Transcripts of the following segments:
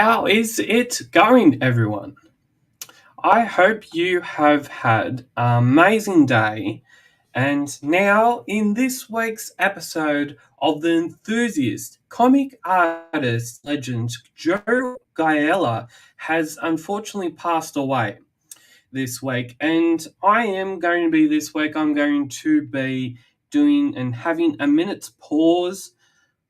How is it going, everyone? I hope you have had an amazing day. And now, in this week's episode of The Enthusiast, comic artist legend Joe Gaella has unfortunately passed away this week. And I'm going to be doing and having a minute's pause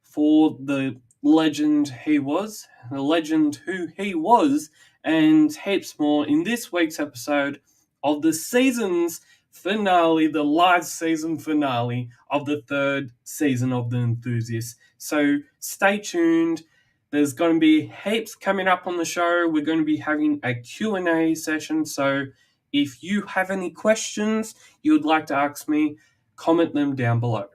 for the legend he was, the legend who he was, and heaps more in this week's episode of the season's finale, the live season finale of the third season of The Enthusiast. So stay tuned. There's going to be heaps coming up on the show. We're going to be having a Q&A session. So if you have any questions you would like to ask me, comment them down below.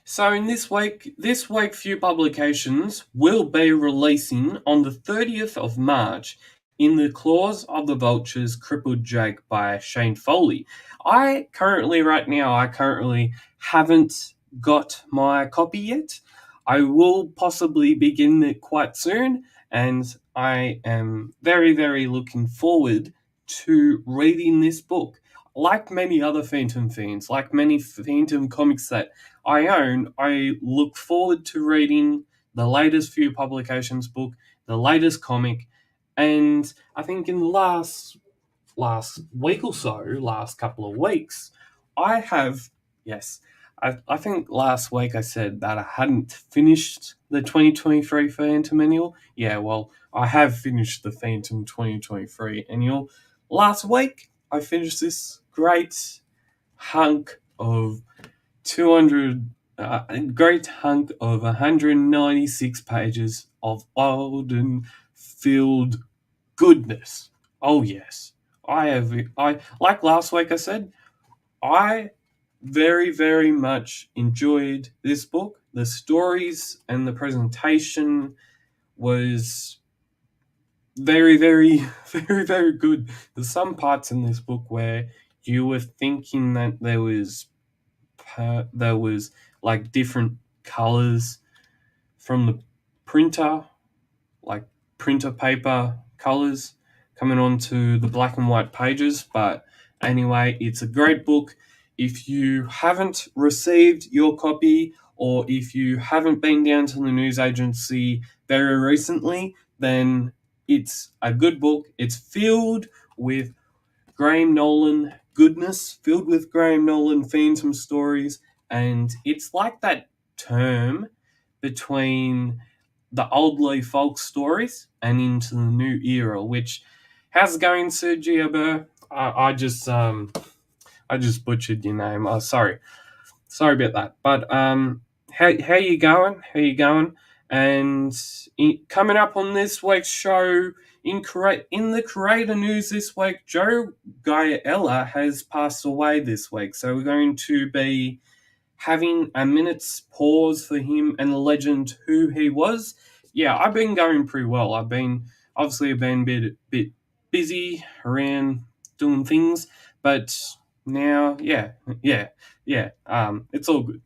So in this week, few publications will be releasing on the 30th of March in the Claws of the Vulture's Crippled Jake by Shane Foley. I currently haven't got my copy yet. I will possibly begin it quite soon, and I am very, very looking forward to reading this book. Like many other Phantom fans, like many Phantom comics that I own, I look forward to reading the latest few publications book, the latest comic, and I think in the last week or so, last couple of weeks, I have I think last week I said that I hadn't finished the 2023 Phantom Annual. Yeah, well, I have finished the Phantom 2023 Annual. Last week, I finished this great hunk of 196 pages of Alden filled goodness. Oh yes, I like last week I said, I very, very much enjoyed this book. The stories and the presentation was very, very, very, very good. There's some parts in this book where you were thinking that there was like different colors from the printer, like printer paper colors coming onto the black and white pages. But anyway, it's a great book. If you haven't received your copy, or if you haven't been down to the news agency very recently, then it's a good book. It's filled with Graham Nolan goodness, filled with Graham Nolan Phantom stories, and it's like that term between the old Lee folk stories and into the new era. Which, how's it going, Sergi Aber? I just butchered your name. Oh, sorry about that. But how you going? How you going? And coming up on this week's show, in the creator news this week, Joe Gaella has passed away this week. So we're going to be having a minute's pause for him and the legend who he was. Yeah, I've been going pretty well. I've been a bit busy around doing things, but now, it's all good.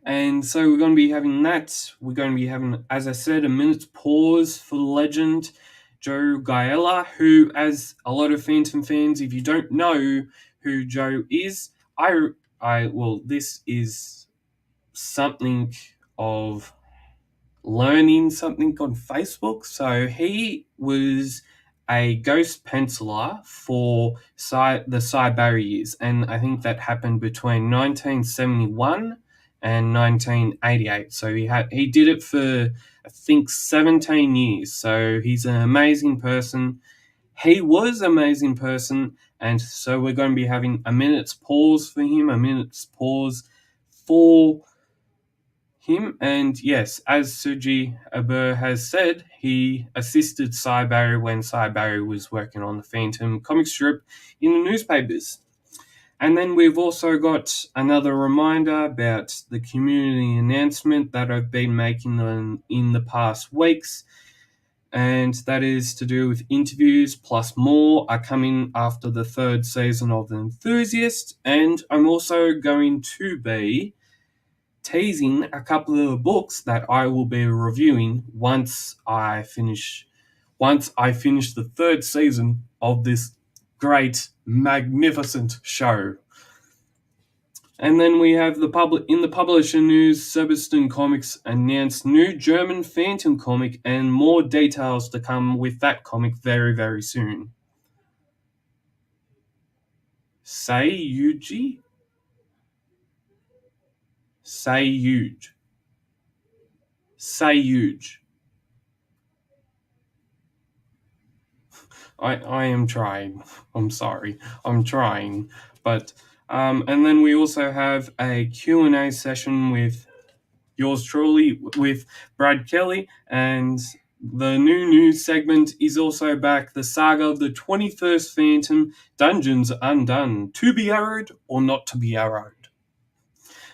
And so we're going to be having that. We're going to be having, as I said, a minute's pause for the legend Joe Gaella, who, as a lot of Phantom fans, if you don't know who Joe is, this is something of learning something on Facebook. So he was a ghost penciler for the Cyberry years, and I think that happened between 1971 and 1988. So he did it for, I think, 17 years. So he's an amazing person. He was an amazing person, and so we're going to be having a minute's pause for him, a minute's pause for him. And yes, as Suji Aber has said, he assisted Cy Barry when Cy Barry was working on the Phantom comic strip in the newspapers. And then we've also got another reminder about the community announcement that I've been making in the past weeks. and that is to do with interviews, plus more are coming after the third season of The Enthusiast. And I'm also going to be teasing a couple of the books that I will be reviewing once I finish the third season of this great, magnificent show. And then we have in the publisher news, Sebastian Comics announced new German Phantom comic, and more details to come with that comic very, very soon. Seiyuji? Seiyuj. Seiyuj. I am trying. I'm sorry. I'm trying. But and then we also have a Q&A session with yours truly, with Brad Kelly, and the new news segment is also back. The saga of the 21st Phantom, Dungeons Undone, to be arrowed or not to be arrowed.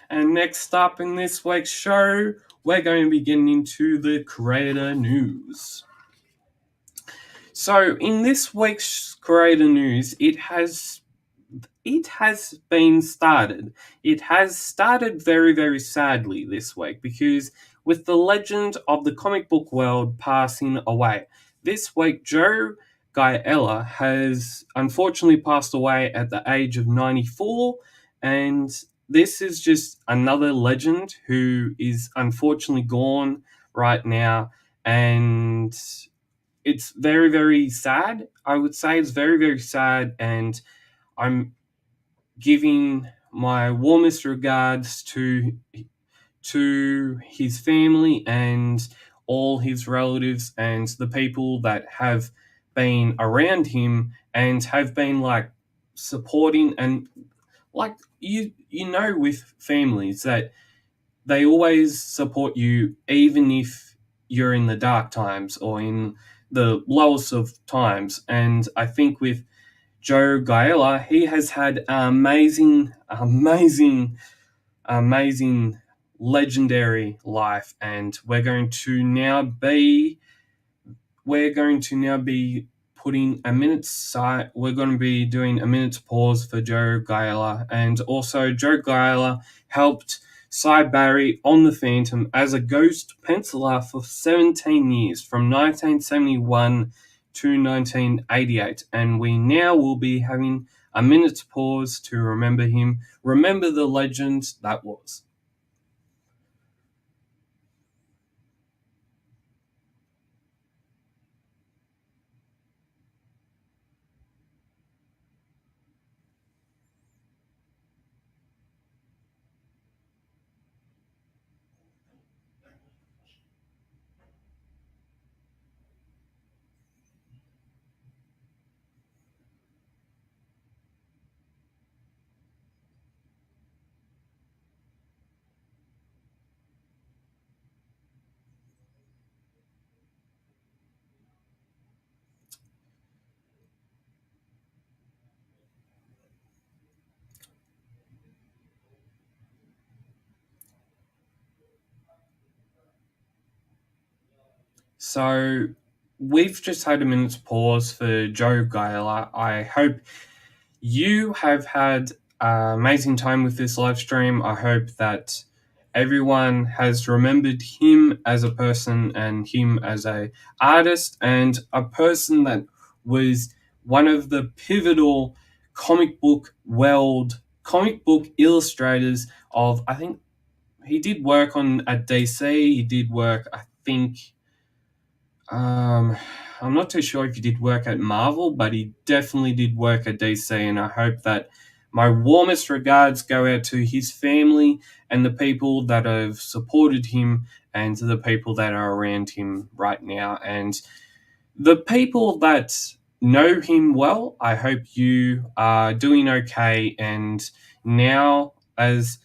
And next up in this week's show, we're going to be getting into the creator news. So in this week's creator news, it has been started. It has started very, very sadly this week, because with the legend of the comic book world passing away, this week Joe Giella has unfortunately passed away at the age of 94, and this is just another legend who is unfortunately gone right now, and it's very, very sad. I would say it's very, very sad, and I'm giving my warmest regards to his family and all his relatives and the people that have been around him and have been like supporting, and like with families that they always support you even if you're in the dark times or in the lowest of times. And I think with Joe Giella, he has had amazing, legendary life, and we're going to now be putting a minute's we're going to be doing a minute's pause for Joe Giella. And also, Joe Giella helped Cy Barry on the Phantom as a ghost penciler for 17 years, from 1971 to 1988. And we now will be having a minute's pause to remember him, remember the legend that was. So we've just had a minute's pause for Joe Giella. I hope you have had an amazing time with this live stream. I hope that everyone has remembered him as a person and him as a artist and a person that was one of the pivotal comic book illustrators of, I think he did work on at DC. He did work, I think, I'm not too sure if he did work at Marvel, but he definitely did work at DC, and I hope that my warmest regards go out to his family and the people that have supported him and to the people that are around him right now. And the people that know him well, I hope you are doing okay. And now, as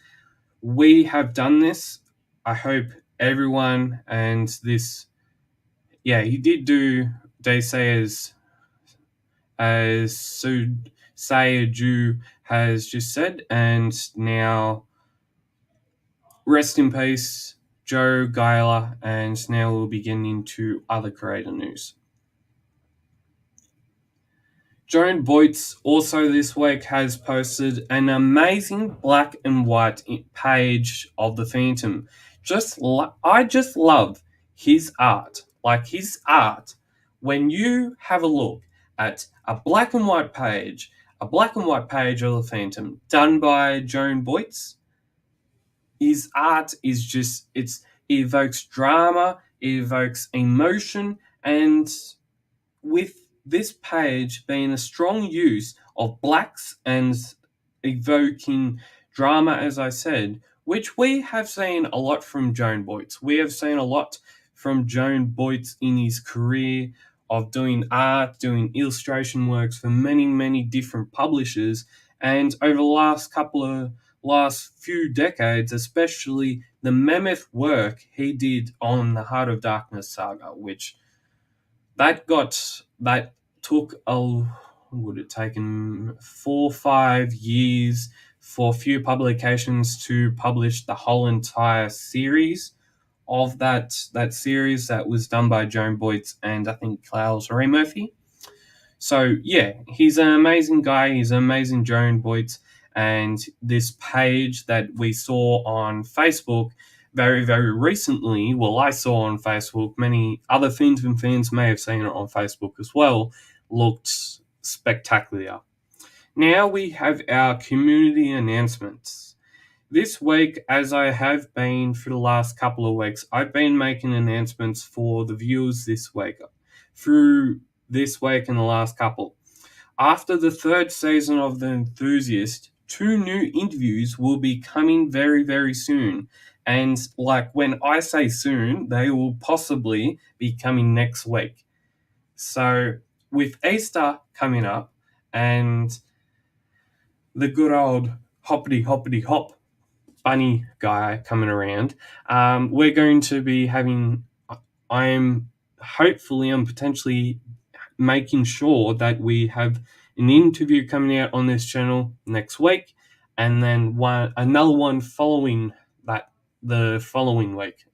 we have done this, I hope everyone and this, yeah, he did do They Say as Sayaju has just said, and now rest in peace Joe Geiler, and now we'll be getting into other creator news. Joan Boyce also this week has posted an amazing black and white page of the Phantom. I just love his art. Like his art, when you have a look at a black and white page, of the Phantom done by Joan Boyce, his art is just it evokes drama, it evokes emotion, and with this page being a strong use of blacks and evoking drama, as I said, which we have seen a lot from Joan Boyce. We have seen a lot from Joan Boyce in his career of doing art, doing illustration works for many, many different publishers. And over the last few decades, especially the mammoth work he did on the Heart of Darkness saga, which that took would it taken 4 or 5 years for a few publications to publish the whole entire series of that series that was done by Joan Boyce and I think Klaus Ray Murphy. So yeah, he's an amazing guy. He's an amazing Joan Boyce, and this page that we saw on Facebook very, very recently, well, I saw on Facebook, many other Phantom fans may have seen it on Facebook as well, looked spectacular. Now we have our community announcements. This week, as I have been for the last couple of weeks, I've been making announcements for the viewers this week, through this week and the last couple. After the third season of The Enthusiast, 2 new interviews will be coming very, very soon. And like when I say soon, they will possibly be coming next week. So with Easter coming up and the good old hoppity hoppity hop bunny guy coming around, we're going to be having, I'm potentially making sure that we have an interview coming out on this channel next week, and then another one following that the following week.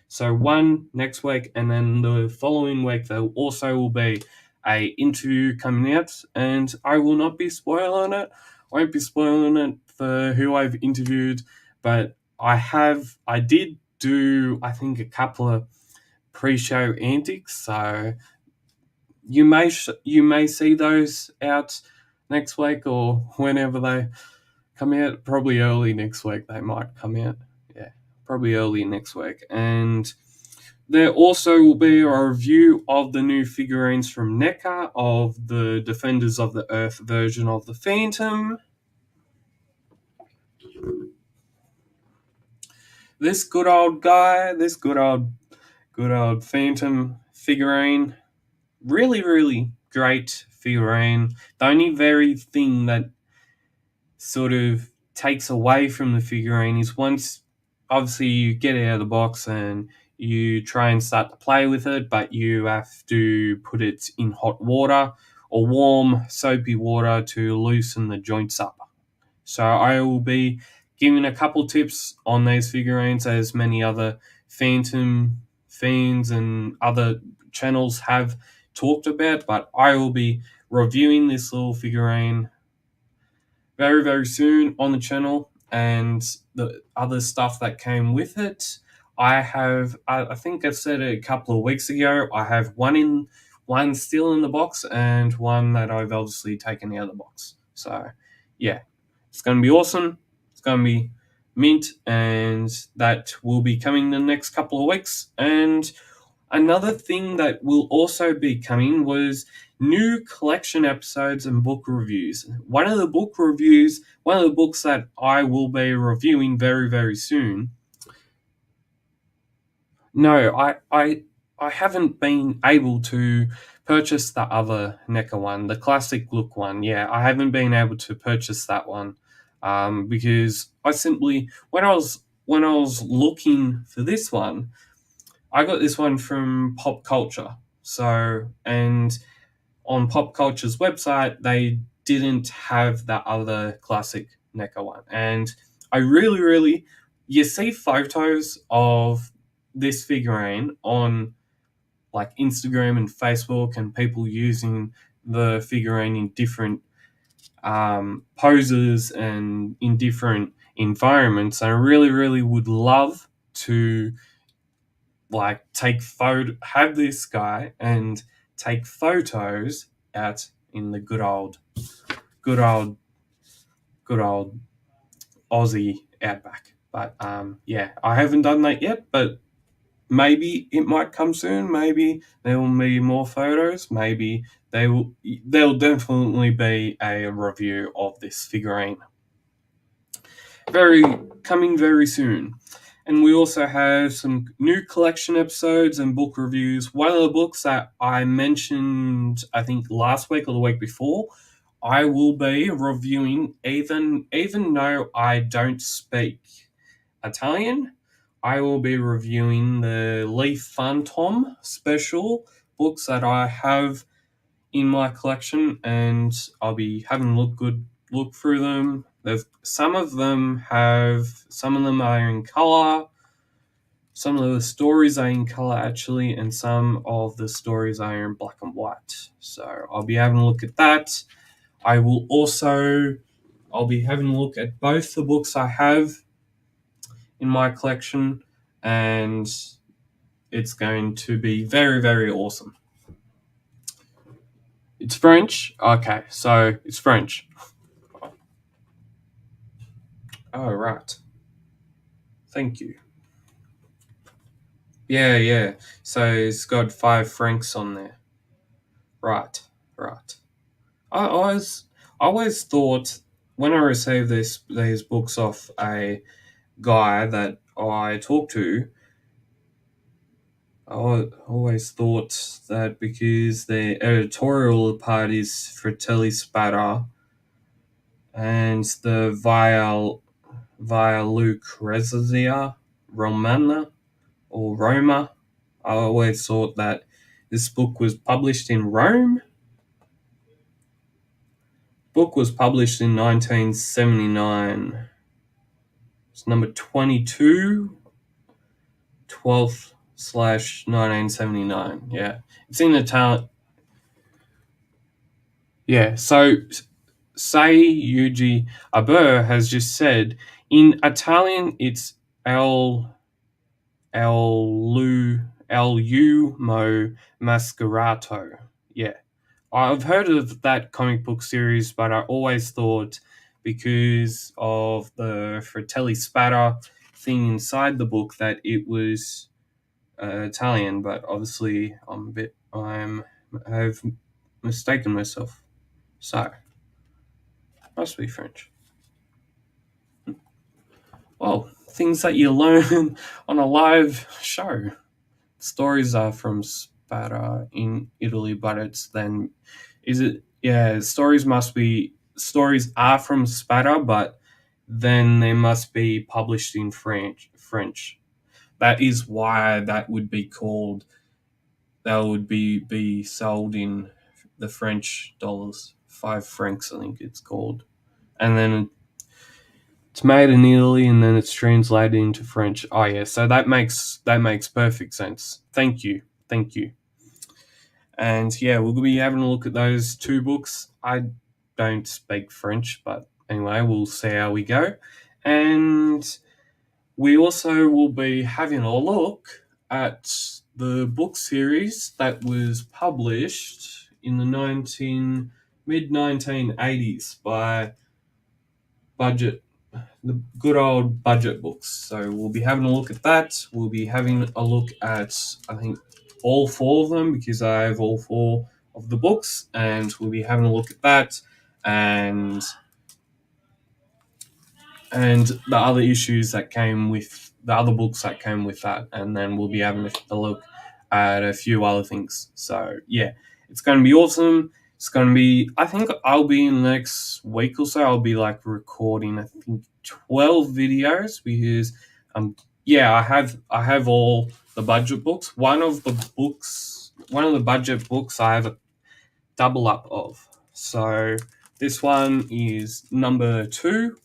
So one next week, and then the following week there also will be a interview coming out, and I will not be spoiling it. I won't be spoiling it for who I've interviewed, but I did do, I think, a couple of pre-show antics, so you may see those out next week or whenever they come out. Probably early next week they might come out. Yeah, probably early next week. And there also will be a review of the new figurines from NECA of the Defenders of the Earth version of the Phantom. This good old guy, this good old Phantom figurine, really, really great figurine. The only very thing that sort of takes away from the figurine is once, obviously, you get it out of the box and you try and start to play with it, but you have to put it in hot water or warm, soapy water to loosen the joints up. So I will be giving a couple tips on these figurines, as many other Phantom fans and other channels have talked about, but I will be reviewing this little figurine very, very soon on the channel, and the other stuff that came with it. I think I said it a couple of weeks ago, I have one still in the box and one that I've obviously taken out of the box. So yeah, it's going to be awesome. It's going to be mint, and that will be coming the next couple of weeks. And another thing that will also be coming was new collection episodes and book reviews. One of the books that I will be reviewing very, very soon. No, I haven't been able to purchase the other NECA one, the classic look one. Yeah, I haven't been able to purchase that one because I simply, when I was looking for this one, I got this one from Pop Culture. So, and on Pop Culture's website, they didn't have that other classic NECA one. And I really, really you see photos of this figurine on like Instagram and Facebook, and people using the figurine in different poses and in different environments. I really, really would love to like have this guy and take photos out in the good old, good old Aussie outback. But yeah, I haven't done that yet, but maybe it might come soon. Maybe there will be more photos. Maybe there'll definitely be a review of this figurine very coming very soon. And we also have some new collection episodes and book reviews. One of the books that I mentioned, I think last week or the week before, I will be reviewing, even though I don't speak Italian. I will be reviewing the Leaf Phantom special books that I have in my collection, and I'll be having a look through them. Some of them are in color. Some of the stories are in color actually, and some of the stories are in black and white. So I'll be having a look at that. I'll be having a look at both the books I have in my collection, and it's going to be very, very awesome. It's French? Okay, so it's French. Oh, right. Thank you. Yeah, yeah. So it's got 5 francs on there. Right, right. I always thought when I received these books off a guy that I talked to, always thought that because the editorial part is Fratelli Spada and the Via Lucrezia Romana or Roma, I always thought that this book was published in Rome. Book was published in 1979. It's number 22, 12/1979. Yeah, it's in Italian. Yeah, so Sei Yuji Aber has just said in Italian it's El Umo Mascherato. Yeah. I've heard of that comic book series, but I always thought because of the Fratelli Spada thing inside the book that it was Italian, but obviously I've mistaken myself. So, must be French. Well, things that you learn on a live show. Stories are from Spada in Italy, but it's then is it yeah, stories are from Spada, but then they must be published in French. That is why that would be sold in the French dollars. 5 francs, I think it's called. And then it's made in Italy and then it's translated into French. Oh yeah, so that makes perfect sense. Thank you. Thank you. And yeah, we'll be having a look at those 2 books. I don't speak French, but anyway, we'll see how we go. And we also will be having a look at the book series that was published in the mid 1980s by Budget, the good old budget books. So we'll be having a look at that. We'll be having a look at, I think, all 4 of them because I have all 4 of the books, and we'll be having a look at that and the other issues that came with the other books that came with that, and then we'll be having a look at a few other things. So yeah, it's going to be awesome. It's going to be. I think I'll be in the next week or so. I'll be like recording. I think 12 videos because yeah, I have all the budget books. One of the budget books I have a double up of. So this one is number 2.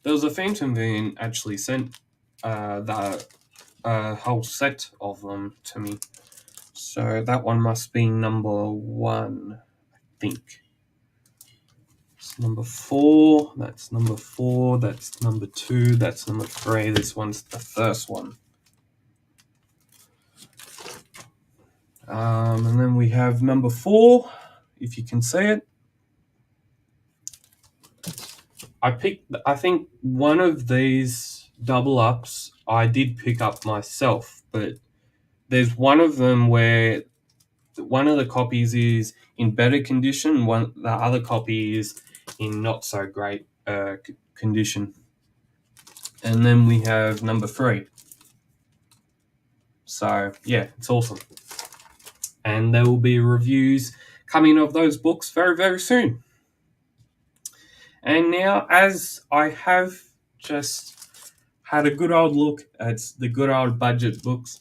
there was a Phantom van actually sent the whole set of them to me. So that one must be number 1, I think. It's number 4. That's number 4. That's number 2. That's number 3. This one's the first one. And then we have number 4, if you can see it. I think one of these double ups I did pick up myself, but there's one of them where one of the copies is in better condition, the other copy is in not so great condition. And then we have number 3. So yeah, it's awesome. And there will be reviews coming of those books very, very soon. And now, as I have just had a good old look at the good old budget books,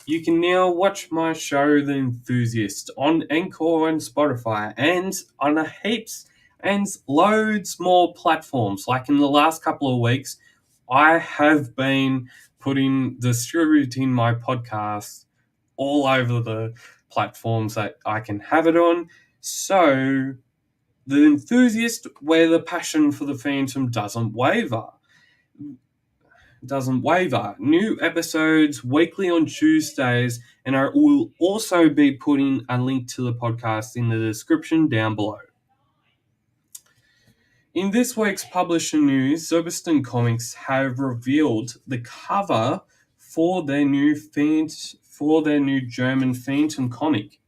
you can now watch my show, The Enthusiast, on Anchor and Spotify, and on a heaps and loads more platforms. Like in the last couple of weeks, I have been distributing my podcast all over the platforms that I can have it on. So, The Enthusiast, where the passion for the Phantom doesn't waver. New episodes weekly on Tuesdays, and I will also be putting a link to the podcast in the description down below. In this week's publisher news, Zobeston Comics have revealed the cover for their new German Phantom comic.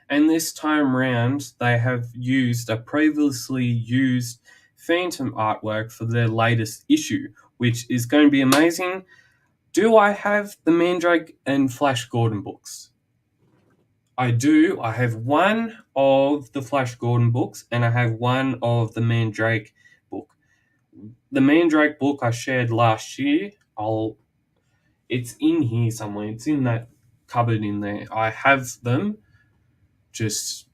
And this time round, they have used a previously used Phantom artwork for their latest issue, which is going to be amazing. Do I have the Mandrake and Flash Gordon books? I do. I have one of the Flash Gordon books, and I have one of the Mandrake book. The Mandrake book I shared last year. It's in here somewhere. It's in that cupboard in there. I have them, just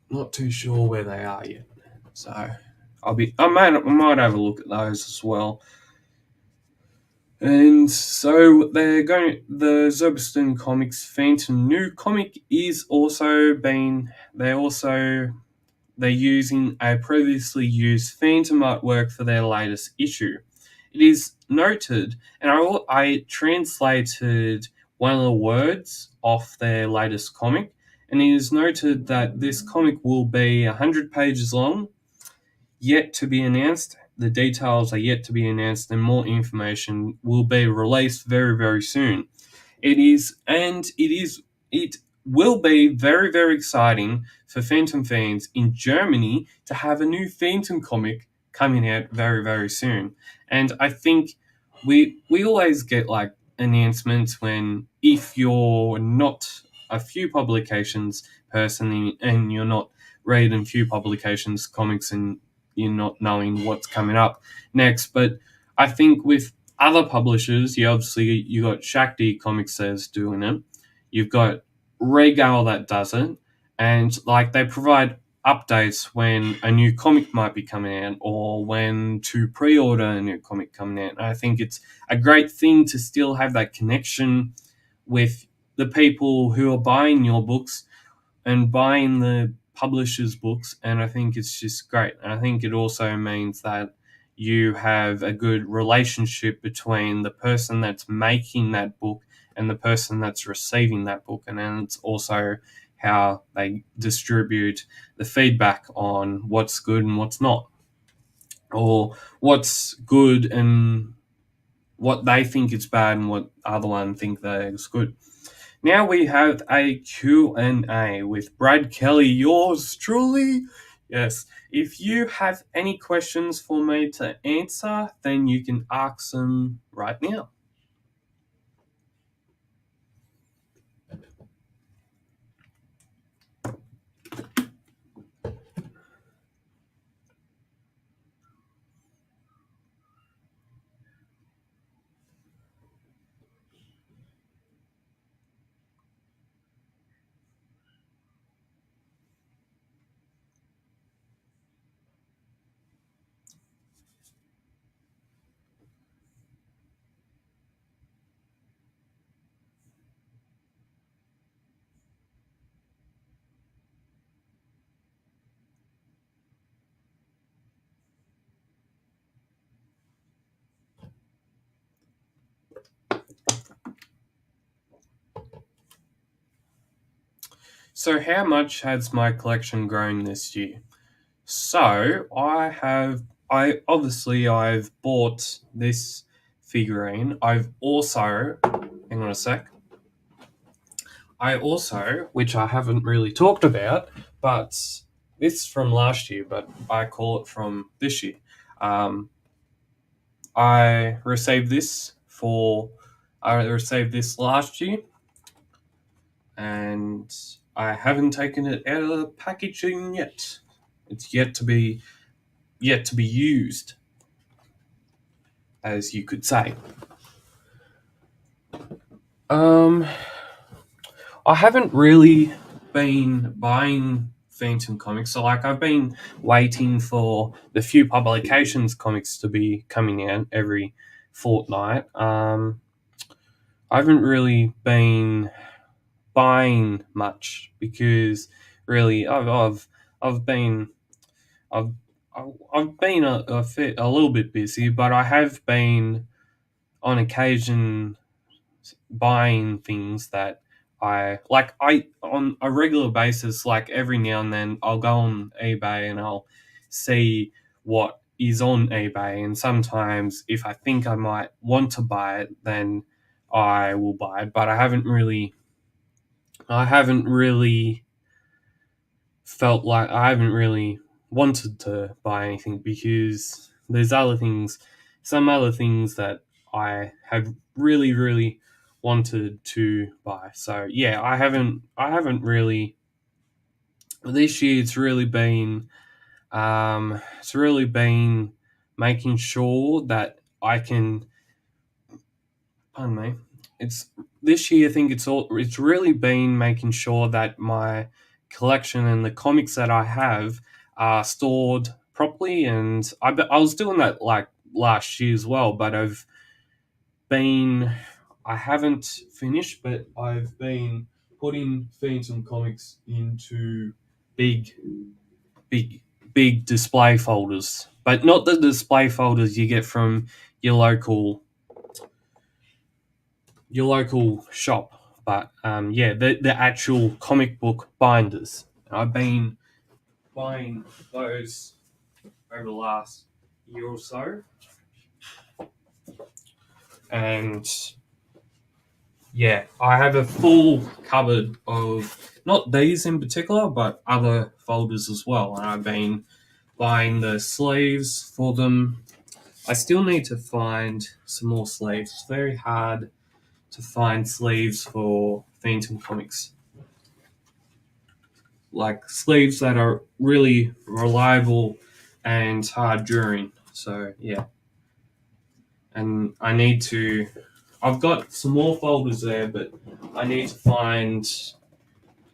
not too sure where they are yet. So I might have a look at those as well. And so the Zobeston Comics Phantom new comic is they're using a previously used Phantom artwork for their latest issue. It is noted, and I translated one of the words off their latest comic, and it is noted that this comic will be 100 pages long, yet to be announced. The details are yet to be announced, and more information will be released very, very soon. It will be very, very exciting for Phantom fans in Germany to have a new Phantom comic coming out very, very soon. And I think we always get like announcements when, if you're not a few publications person and you're not reading few publications comics and you're not knowing what's coming up next. But I think with other publishers, you got Shakti Comics Says doing it. You've got Regal that does it, and like they provide updates when a new comic might be coming out or when to pre-order a new comic coming out. And I think it's a great thing to still have that connection with the people who are buying your books and buying the publishers' books, and I think it's just great. And I think it also means that you have a good relationship between the person that's making that book and the person that's receiving that book, and then it's also how they distribute the feedback on what's good and what's not, or what's good and what they think is bad and what other one think that is good. Now we have a Q&A with Brad Kelly, yours truly. Yes, if you have any questions for me to answer, then you can ask them right now. So, how much has my collection grown this year? So, I've bought this figurine. Hang on a sec. I also, which I haven't really talked about, but this from last year, but I call it from this year. Um, I received this for, I received this last year, and I haven't taken it out of the packaging yet. It's yet to be used, as you could say. Um, I haven't really been buying Phantom comics, so like I've been waiting for the few publications comics to be coming out every fortnight. I haven't really been buying much because really I've been I've I've been a little bit busy, but I have been on occasion buying things that I on a regular basis, like every now and then I'll go on eBay and I'll see what is on eBay, and sometimes if I think I might want to buy it, then I will buy it. But I haven't really felt like I haven't really wanted to buy anything because some other things that I have really wanted to buy. So yeah, I haven't really. This year it's really been making sure that I can. Pardon me. It's this year. I think it's really been making sure that my collection and the comics that I have are stored properly. And I was doing that like last year as well, but been I haven't finished, but I've been putting Phantom comics into big, big, big display folders, but not the display folders you get from your local shop, but yeah, the actual comic book binders. I've been buying those over the last year or so, and yeah, I have a full cupboard of not these in particular, but other folders as well. And I've been buying the sleeves for them. I still need to find some more sleeves. It's very hard to find sleeves for Phantom comics, like sleeves that are really reliable and hard during. So yeah, and I've got some more folders there, but I need to find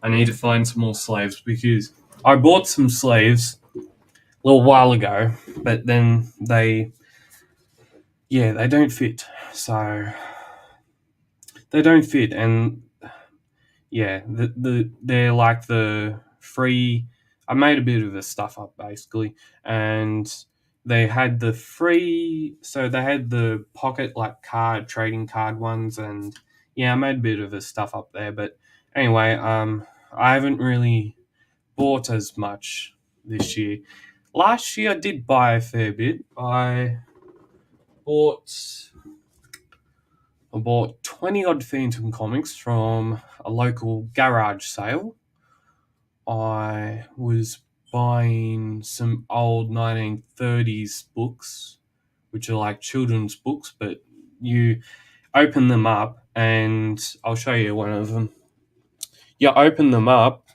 I need to find some more sleeves because I bought some sleeves a little while ago, but then they don't fit. So they don't fit, and yeah, they're like the free. I made a bit of a stuff up basically, and they had the free. So they had the pocket like card trading card ones, and yeah, I made a bit of a stuff up there. But anyway, I haven't really bought as much this year. Last year I did buy a fair bit. Bought I bought 20 odd Phantom comics from a local garage sale. I was buying some old 1930s books, which are like children's books, but you open them up, and I'll show you one of them. You open them up,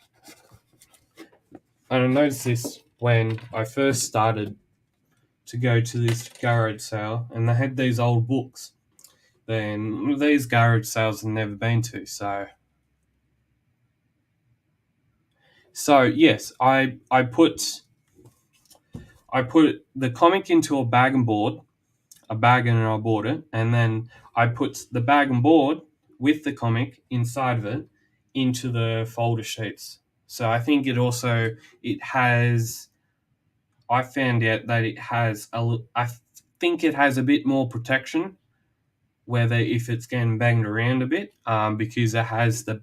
and I noticed this when I first started to go to this garage sale, and they had these old books. Then these garage sales I've never been to, so yes, I put the comic into a bag, and I bought it, and then I put the bag and board with the comic inside of it into the folder sheets. So I think it has. I found out that I think it has a bit more protection, whether if it's getting banged around a bit, because it has the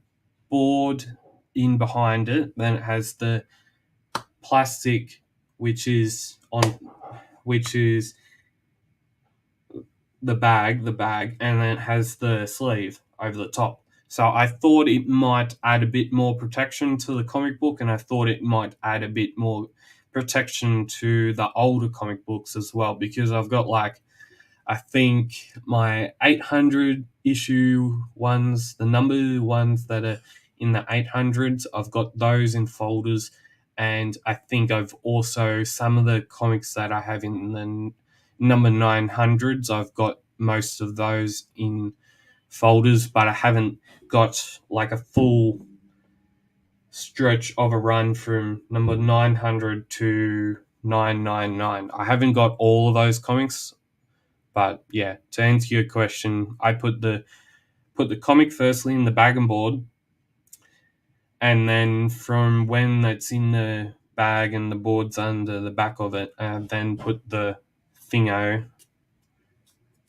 board in behind it. Then it has the plastic, which is the bag, and then it has the sleeve over the top. So I thought it might add a bit more protection to the comic book, and I thought it might add a bit more protection to the older comic books as well, because I've got like, I think my 800 issue ones, the number ones that are in the 800s, I've got those in folders. And I think I've also, some of the comics that I have in the number 900s, I've got most of those in folders, but I haven't got like a full stretch of a run from number 900 to 999. I haven't got all of those comics. But yeah, to answer your question, I put the comic firstly in the bag and board, and then from when it's in the bag and the board's under the back of it, then put the thingo,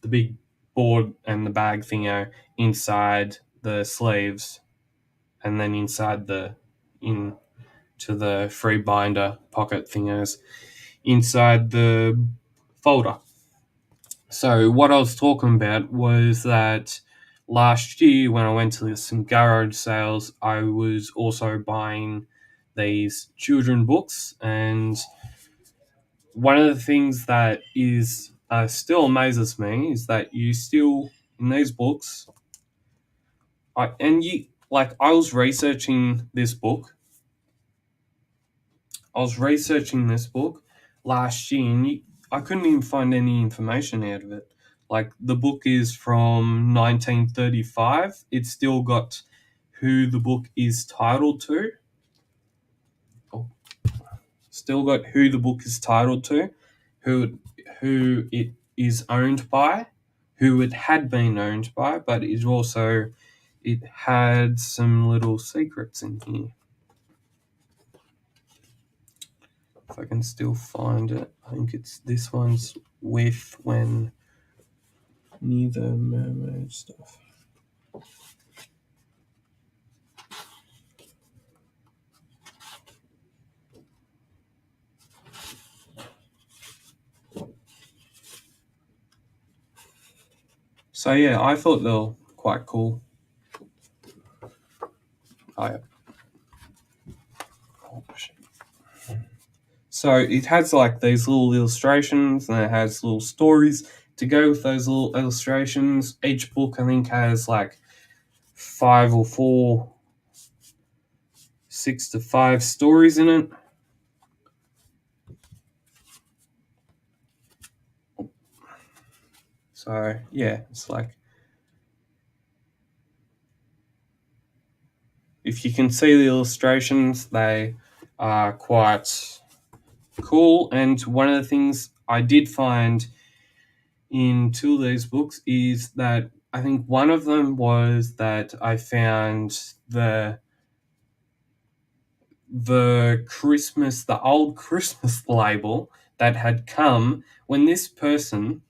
the big board and the bag thingo inside the sleeves, and then inside into the free binder pocket thingos inside the folder. So what I was talking about was that last year when I went to some garage sales, I was also buying these children books, and one of the things that is still amazes me is that you still in these books, I was researching this book. I was researching this book last year, and I couldn't even find any information out of it. Like, the book is from 1935. It's still got who the book is titled to. Oh, still got who the book is titled to, who it is owned by, who it had been owned by, but it had some little secrets in here. If I can still find it, I think it's this one's with when neither mermaid stuff. So yeah, I thought they were quite cool. So it has like these little illustrations, and it has little stories to go with those little illustrations. Each book, I think, has like 6 to 5 stories in it. So yeah, it's like, if you can see the illustrations, they are quite cool. And one of the things I did find in 2 of these books is that I think one of them was that I found the old Christmas label that had come when this person.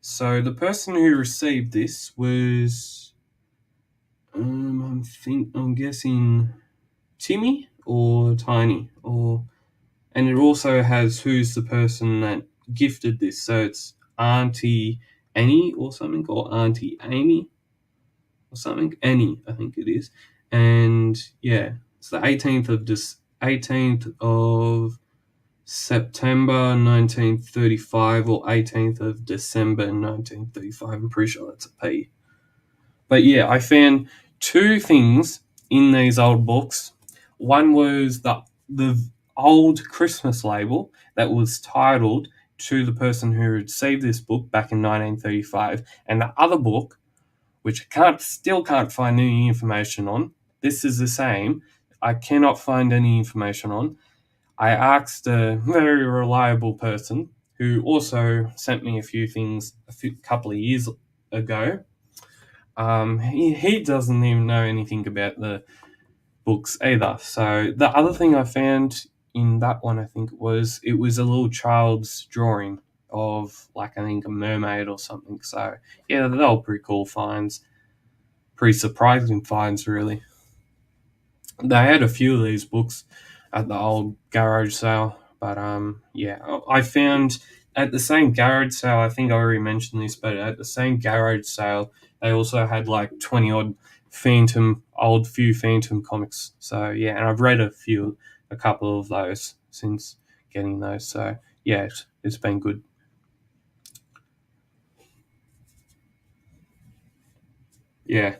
So the person who received this was, I'm guessing Timmy or Tiny, and it also has who's the person that gifted this. So it's Auntie Annie or something, or Auntie Amy or something. Annie, I think it is. And yeah, it's the 18th of September 1935 or 18th of December 1935. I'm pretty sure that's a P. But yeah, I found 2 things in these old books. One was the old Christmas label that was titled to the person who received this book back in 1935, and the other book, which I still can't find any information on. This is the same. I cannot find any information on. I asked a very reliable person who also sent me a few things couple of years ago. He doesn't even know anything about the books either. So the other thing I found in that one, I think, was a little child's drawing of, like, I think a mermaid or something. So yeah, they were pretty cool finds. Pretty surprising finds, really. They had a few of these books at the old garage sale, but yeah, I found at the same garage sale. I think I already mentioned this, but at the same garage sale, they also had like 20 odd few Phantom comics. So yeah, and I've read a couple of those since getting those. So yeah, it's been good. Yeah.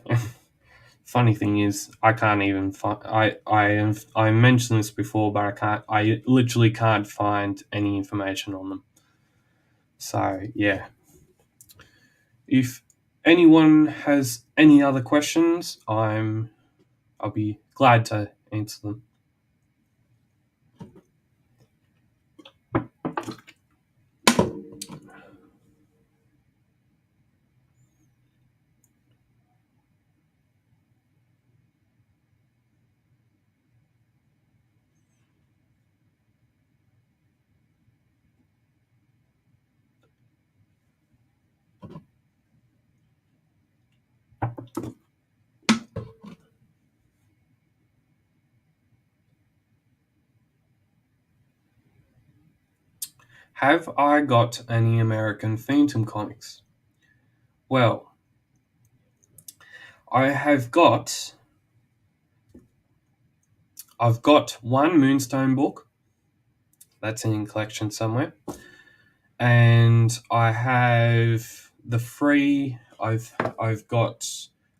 Funny thing is, I can't even find. I mentioned this before, but I can't. I literally can't find any information on them. So yeah, if anyone has any other questions, I'll be glad to answer them. Have I got any American Phantom comics? Well, I have got. I've got one Moonstone book that's in collection somewhere, and I have the free. I've got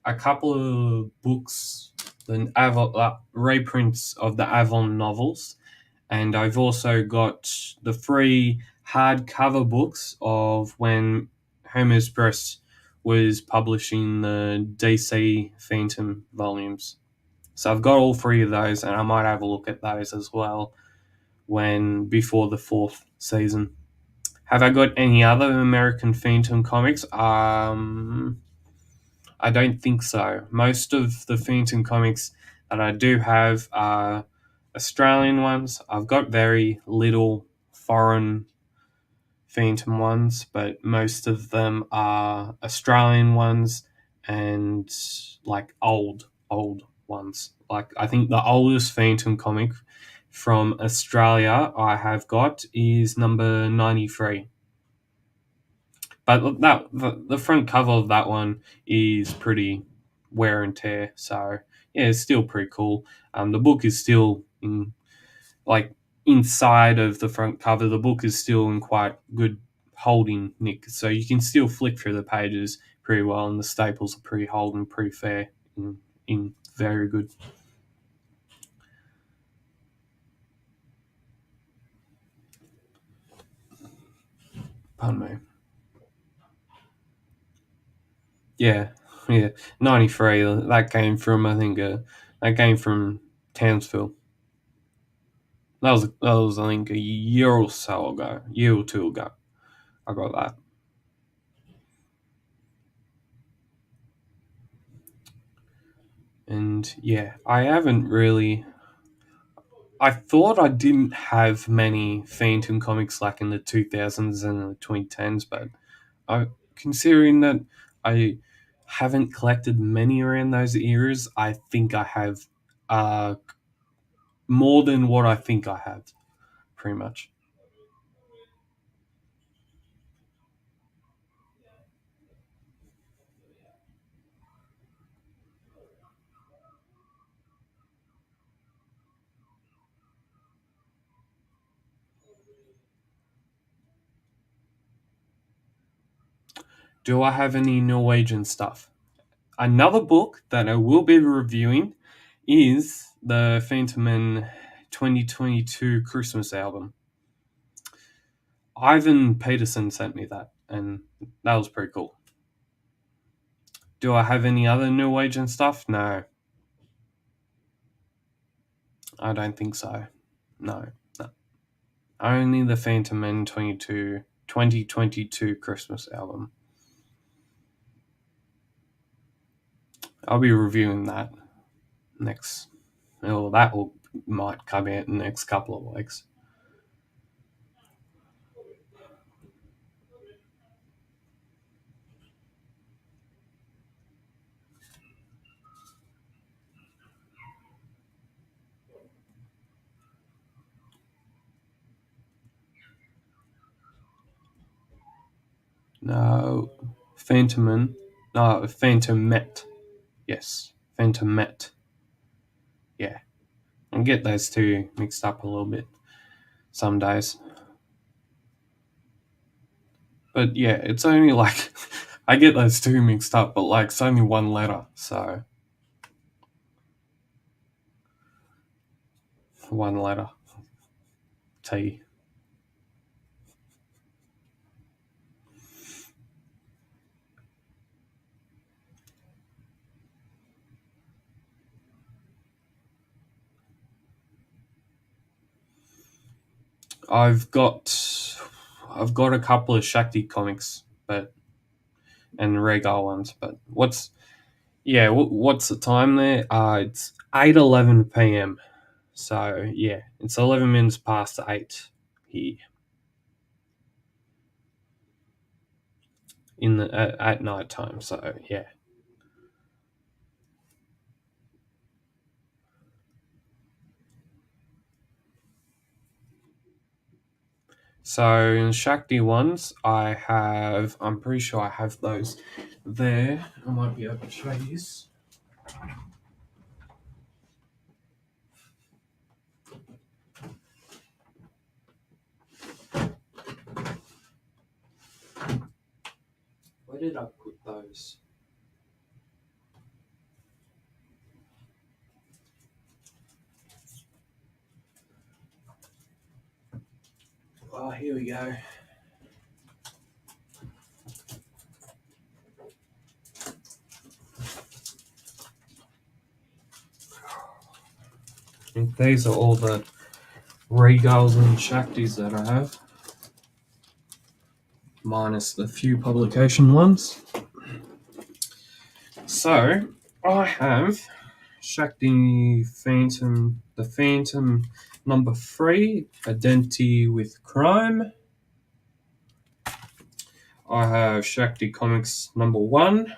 a couple of books, the reprints of the Avon novels, and I've also got the free hardcover books of when Hermes Press was publishing the DC Phantom volumes. So I've got all three of those, and I might have a look at those as well when before the fourth season. Have I got any other American Phantom comics? I don't think so. Most of the Phantom comics that I do have are Australian ones. I've got very little foreign Phantom ones, but most of them are Australian ones and like old ones. Like I think the oldest Phantom comic from Australia I have got is number 93. But the front cover of that one is pretty wear and tear. So yeah, it's still pretty cool. The book is still in like inside of the front cover. The book is still in quite good holding nick, so you can still flick through the pages pretty well, and the staples are pretty holding, pretty fair, in very good. Pardon me. Yeah, yeah. 93. That came from I think that came from Townsville. That was I think a year or so ago, year or two ago. I got that, and yeah, I haven't really. I thought I didn't have many Phantom comics like in the 2000s and the 2010s, but considering that I haven't collected many around those eras, I think I have uh, more than what I think I have, pretty much. Do I have any Norwegian stuff? Another book that I will be reviewing is the Phantom Man 2022 Christmas album. Ivan Peterson sent me that, and that was pretty cool. Do I have any other Norwegian stuff? No, I don't think so. No, no. Only the Phantom Man 2022 Christmas album. I'll be reviewing that next. Oh, that will might come out in the next couple of weeks. No, Phantoman. No, Phantom Met. Yes, Phantom Met. Yeah, I get those two mixed up a little bit some days. But yeah, it's only like I get those two mixed up, but like it's only one letter, so one letter T. I've got I've got a couple of Shakti comics, but and Regal ones. But what's the time there? It's 8:11 p.m. So yeah, it's 11 minutes past 8 here in the at night time. So yeah. So in Shakti ones, I'm pretty sure I have those there. I might be able to show you this. Where did I put those? Oh, here we go. And these are all the Regals and Shaktis that I have, minus the few publication ones. So I have Shakti Phantom, the Phantom number 3, Identity with Crime. I have Shakti Comics number 1.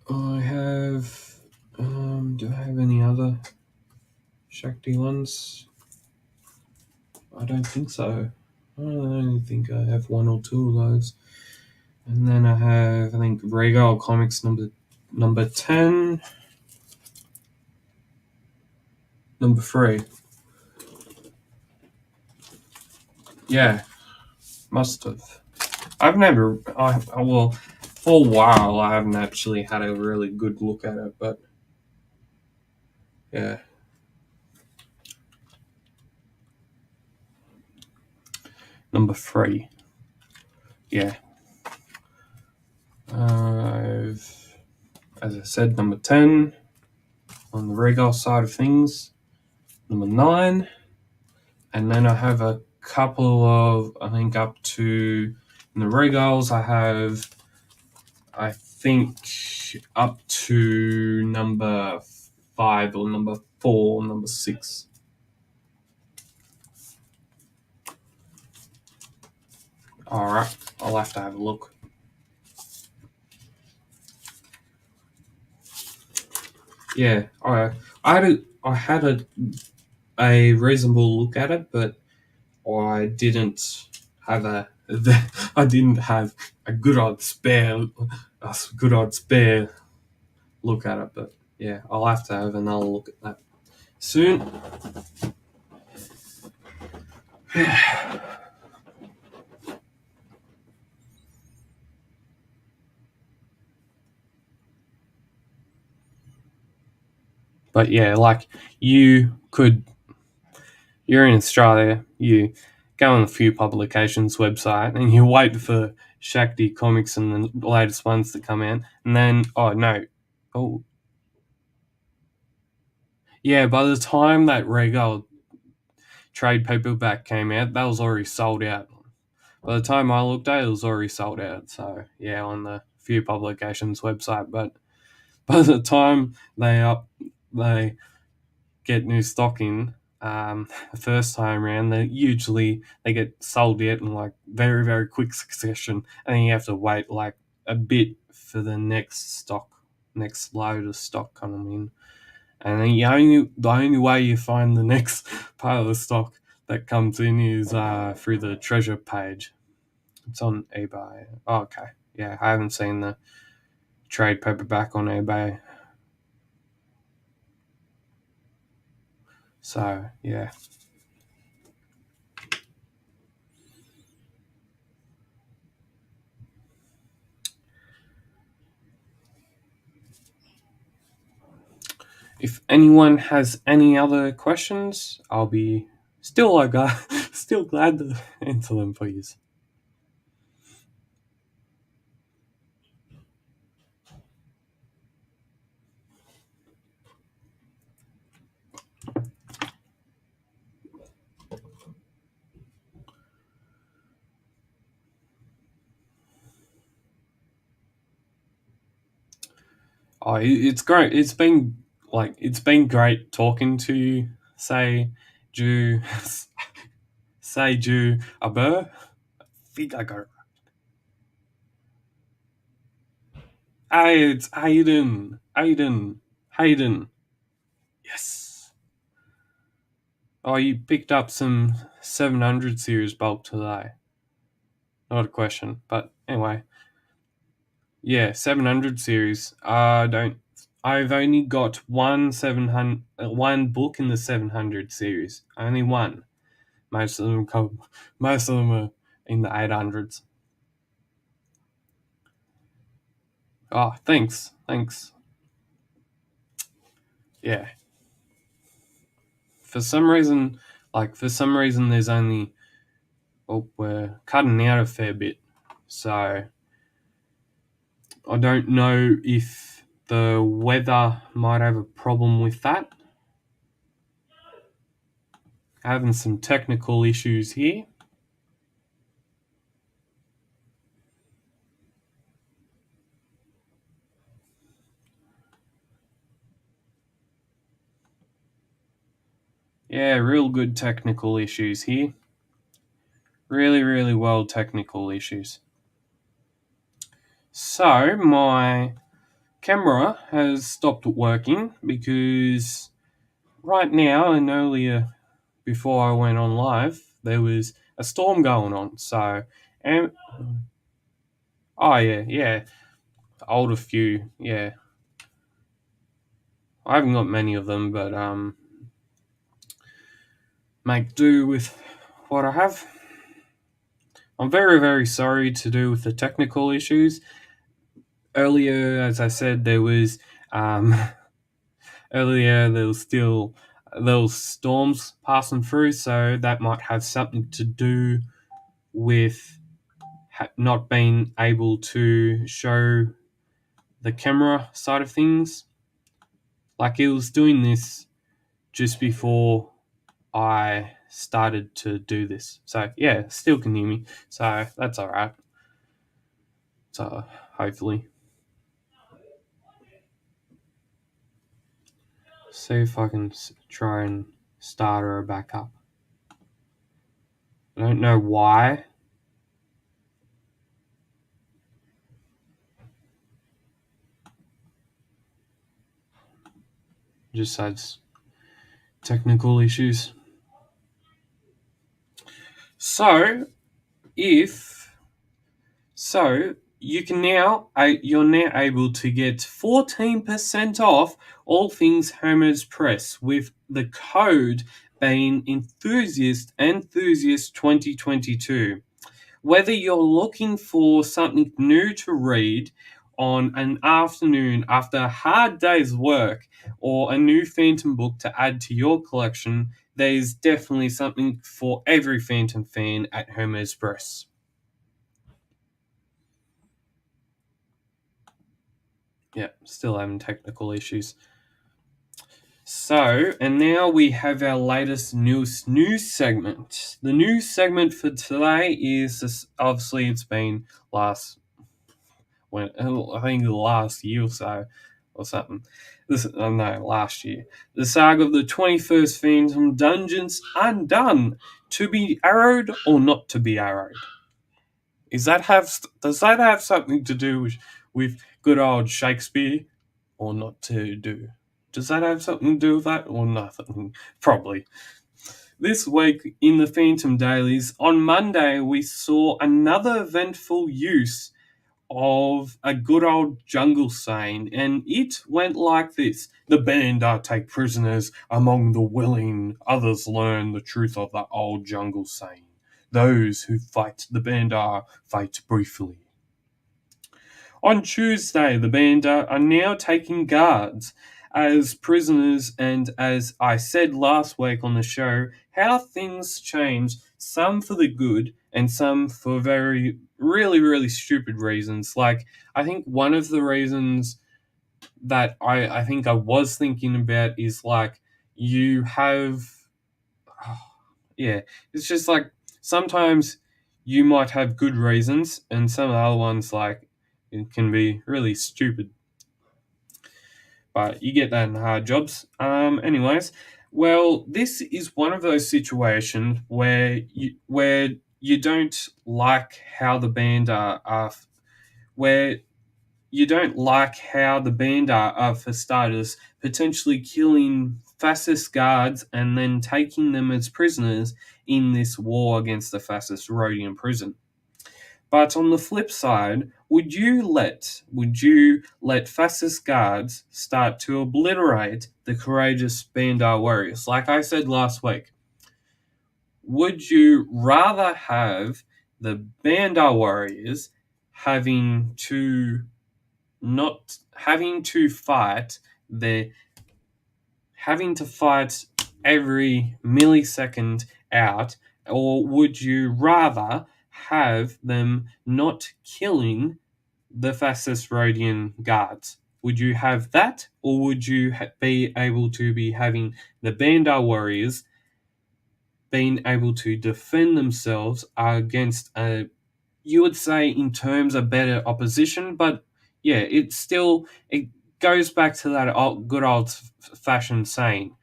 I have. Do I have any other Shakti ones? I don't think so. I only think I have one or two of those. And then I have, I think, Regal Comics number 10, number 3. Yeah, must have. I've never. Well, for a while, I haven't actually had a really good look at it, but yeah. Number 3. Yeah. I've, as I said, number 10 on the Regal side of things, number 9, and then I have a couple of, I think, up to, in the Regals, I have, I think, up to number 5 or number 4, number 6. Alright, I'll have to have a look. Yeah, I had a reasonable look at it, but I didn't have I didn't have a good odd spare look at it. But yeah, I'll have to have another look at that soon. But yeah, like you're in Australia, you go on a few publications website and you wait for Shakti comics and the latest ones to come out, and then oh yeah, by the time that Regal trade paperback came out, that was already sold out. By the time I looked at it, it was already sold out. So yeah, on the few publications website, but by the time they get new stock in, the first time around, they get sold out in like very very quick succession, and then you have to wait like a bit for the next load of stock coming in, And then the only way you find the next pile of stock that comes in is through the treasure page. It's on eBay. Oh, okay. Yeah, I haven't seen the trade paperback on eBay. So, yeah. If anyone has any other questions, I'll be still glad to answer them for you. Oh, it's great. It's been great talking to you. Say, Jew, say Jew, aber. I think I got it. Hey, it's Aiden. Hayden. Yes. Oh, you picked up some 700 series bulk today. Not a question, but anyway. Yeah, 700 series. Don't. I've only got one book in the 700 series. Only one. Most of them are in the 800s. Oh, thanks. Yeah. For some reason, there's only. Oh, we're cutting out a fair bit, so I don't know if the weather might have a problem with that. Having some technical issues here. Yeah, real good technical issues here. Really, really well technical issues. So, my camera has stopped working because right now and earlier before I went on live, there was a storm going on. So, and oh yeah, older few, yeah. I haven't got many of them, but make do with what I have. I'm very, very sorry to do with the technical issues. Earlier, as I said, there was um, earlier there was storms passing through, so that might have something to do with not being able to show the camera side of things. Like it was doing this just before I started to do this. So yeah, still can hear me. So that's all right. So hopefully, see if I can try and start her back up. I don't know why. Just has technical issues. So if so, you're now able to get 14% off all things Homer's Press with the code being Enthusiast 2022. Whether you're looking for something new to read on an afternoon after a hard day's work or a new Phantom book to add to your collection, there's definitely something for every Phantom fan at Homer's Press. Yeah, still having technical issues. So, and now we have our latest news segment. The news segment for today is obviously it's been I think last year or so or something. No, last year. The saga of the 21st Phantom Dungeons Undone. To be arrowed or not to be arrowed? Does that have something to do with good old Shakespeare or not to do? Does that have something to do with that or nothing? Probably. This week in the Phantom Dailies, on Monday, we saw another eventful use of a good old jungle saying, and it went like this: the Bandar take prisoners among the willing, others learn the truth of the old jungle saying. Those who fight the Bandar fight briefly. On Tuesday, the Bandar are now taking guards as prisoners, and as I said last week on the show, how things change, some for the good and some for very, really, really stupid reasons. Like, I think one of the reasons that I think I was thinking about is like, you have, yeah, it's just like sometimes you might have good reasons, and some of the other ones, like, it can be really stupid. But you get that in hard jobs. Anyways, well, this is one of those situations where you don't like how the band are where you don't like how the band are, for starters, potentially killing fascist guards and then taking them as prisoners in this war against the fascist Rhodian prison. But on the flip side, would you let fascist guards start to obliterate the courageous Bandar warriors? Like I said last week, would you rather have the Bandar warriors having to not having to fight their having to fight every millisecond out, or would you rather have them not killing the fascist Rhodian guards? Would you have that, or would you be able to be having the Bandar warriors being able to defend themselves against a, you would say in terms of better opposition, but yeah, it goes back to that good old fashioned saying: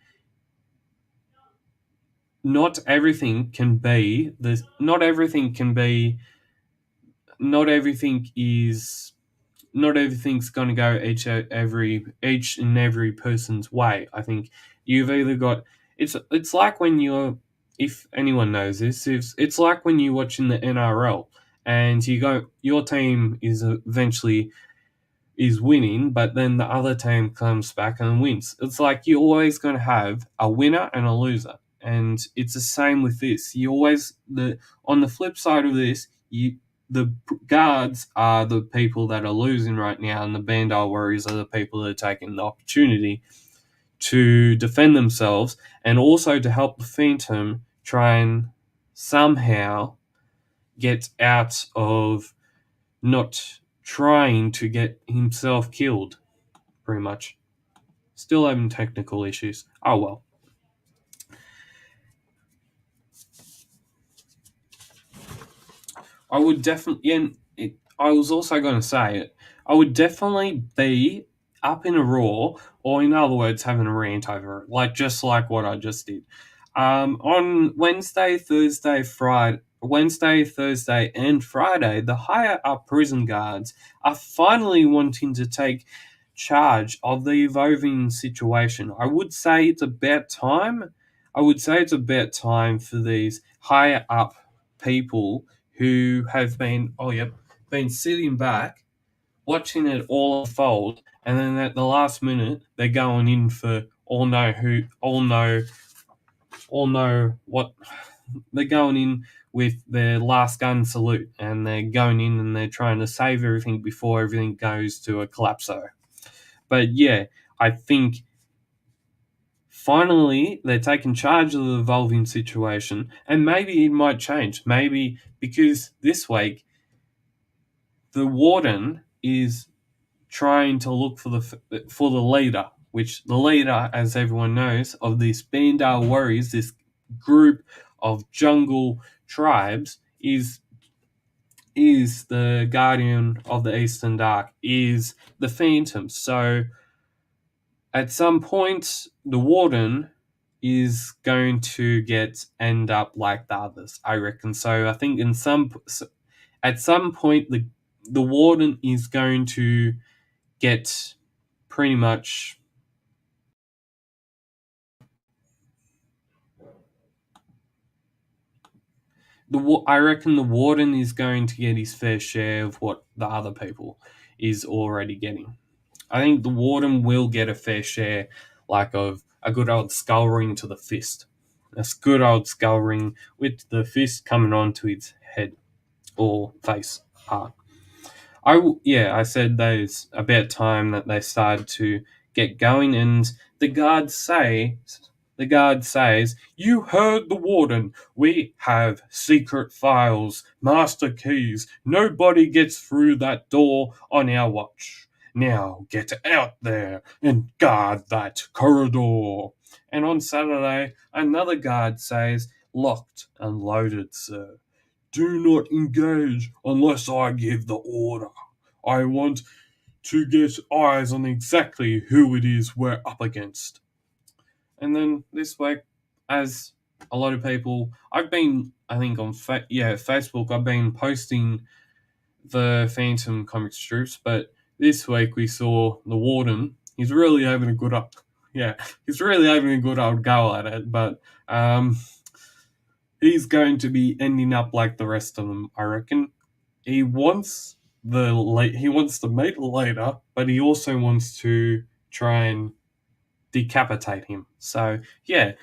not everything can be the not everything can be not everything is not everything's going to go each and every person's way. I think you've either got, it's like when you're, if anyone knows this, it's like when you watch in the NRL and your team is eventually is winning, but then the other team comes back and wins. It's like you're always going to have a winner and a loser, and it's the same with this. You always the On the flip side of this, the guards are the people that are losing right now, and the Bandar Warriors are the people that are taking the opportunity to defend themselves and also to help the Phantom try and somehow get out of not trying to get himself killed, pretty much. Still having technical issues. Oh well. I would definitely, and I was also going to say it, I would definitely be up in a roar, or in other words, having a rant over it, like just like what I just did. On Wednesday, Thursday, and Friday, the higher up prison guards are finally wanting to take charge of the evolving situation. I would say it's about time. I would say it's about time for these higher up people who have been sitting back, watching it all unfold, and then at the last minute they're going in for all know what they're going in with their last gun salute, and they're going in and they're trying to save everything before everything goes to a collapso. But yeah, I think finally they're taking charge of the evolving situation, and maybe it might change. Maybe because this week the warden is trying to look for the leader, which the leader, as everyone knows, of this Bandar warriors, this group of jungle tribes, is the guardian of the Eastern Dark, is the Phantom. So at some point, the warden is going to end up like the others, I reckon. So I think at some point the warden is going to get pretty much I reckon the warden is going to get his fair share of what the other people is already getting. I think the warden will get a fair share, like of a good old skull ring to the fist. A good old skull ring with the fist coming onto its head or face part. I said there's about time that they started to get going, and the guards say, the guard says, "You heard the warden. We have secret files, master keys. Nobody gets through that door on our watch. Now get out there and guard that corridor." And on Saturday, another guard says, "Locked and loaded, sir. Do not engage unless I give the order. I want to get eyes on exactly who it is we're up against." And then this week, as a lot of people, I've been, I think on Facebook, I've been posting the Phantom comic strips, but this week we saw the Warden. He's really having a good up, yeah, he's really having a good old go at it, but he's going to be ending up like the rest of them, I reckon. He wants he wants to meet later, but he also wants to try and decapitate him. So I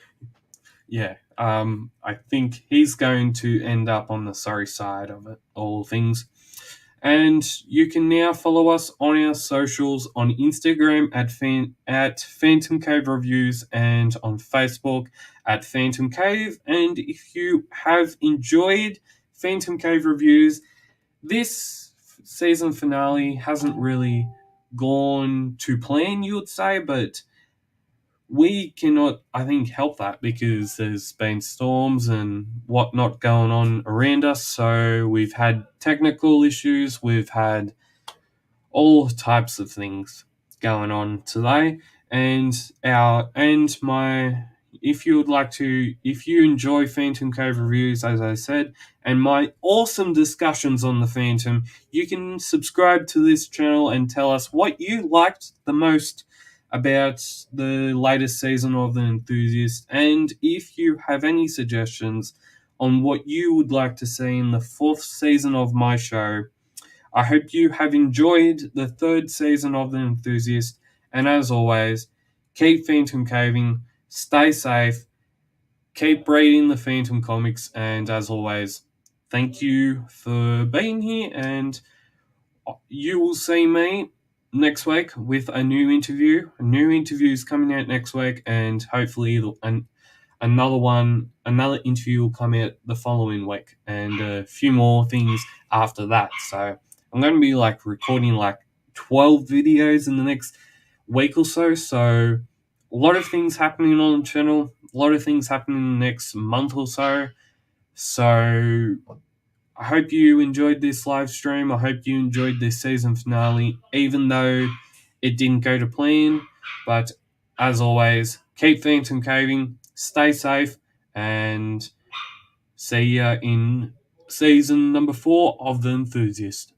think he's going to end up on the sorry side of it, all things. And you can now follow us on our socials on Instagram at Phantom Cave Reviews and on Facebook at Phantom Cave. And if you have enjoyed Phantom Cave Reviews, this season finale hasn't really gone to plan, you would say, but we cannot, I think, help that because there's been storms and whatnot going on around us. So we've had technical issues, we've had all types of things going on today. And if you would like to, if you enjoy Phantom Cave Reviews, as I said, and my awesome discussions on the Phantom, you can subscribe to this channel and tell us what you liked the most about the latest season of The Enthusiast, and if you have any suggestions on what you would like to see in the fourth season of my show. I hope you have enjoyed the third season of The Enthusiast, and as always, keep Phantom Caving, stay safe, keep reading the Phantom comics, and as always, thank you for being here, and you will see me next week with a new interview. A new interview is coming out next week, and hopefully another interview will come out the following week, and a few more things after that. So I'm going to be recording 12 videos in the next week or so. So a lot of things happening on the channel, a lot of things happening in the next month or so. So I hope you enjoyed this live stream. I hope you enjoyed this season finale, even though it didn't go to plan. But as always, keep Phantom Caving, stay safe, and see ya in season number 4 of The Enthusiast.